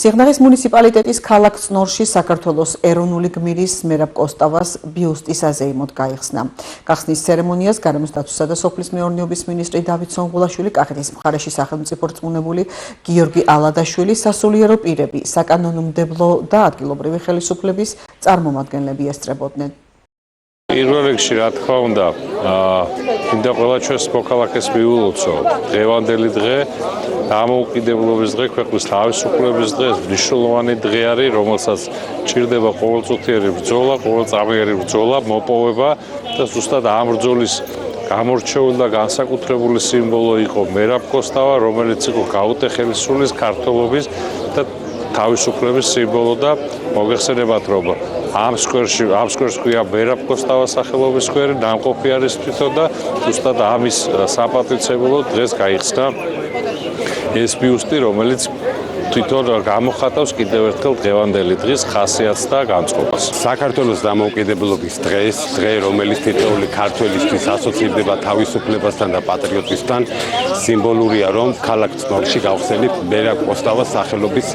სიღნაღის მუნიციპალიტეტის ქალაქ წნორში საქართველოს ეროვნული გმირის მერაბ კოსტავას ბიუსტის აზეიმოდ გაიხსნა. გახსნის ცერემონიას გარემოს დაცვისა და სოფლის მეურნეობის მინისტრი დავით სონღულაშვილი, კახეთის მხარეში სახელმწიფო რწმუნებული გიორგი ალადაშვილი, სასულიერო პირები, საკანონმდებლო და ადგილობრივი ხელისუფლების წარმომადგენლები ესწრებოდნენ. პირველ რიგში, რა თქმა უნდა, მინდა ყველა ჩვენს მოქალაქეს მიულოცო დღევანდელი დღე, დამოუკიდებლობის დღე, ქვეყნის თავისუფლების დღე, მნიშვნელოვანი დღე არის, რომელსაც ჭირდება ყოველწუთიერი ბრძოლა, ყოველწამიერი ბრძოლა, მოპოვება და ზუსტად ამ ბრძოლის გამორჩეული და განსაკუთრებული სიმბოლო იყო მერაბ კოსტავა, რომელიც იყო გაუტეხელი სულის ქართველობის და თავისუფლების სიმბოლო და მოგეხსენებათ, რომ ამ სკვერს ქვია მერაბ კოსტავას სახელობის სკვერი, ნამყოფი არის თვითონ და ზუსტად ამის საპატივცემულოდ დღეს გაიხსნა ეს ბიუსტი, რომელიც თვითონ გამოხატავს კიდევ ერთხელ დღევანდელი დღის ხასიათს და განწყობას. საქართველოს დამოუკიდებლობის დღე, რომელიც თითოეული ქართველისთვის ასოცირდება თავისუფლებასთან და პატრიოტიზმთან, სიმბოლურია, რომ ქალაქ წნორში გავხსენით მერაბ კოსტავას სახელობის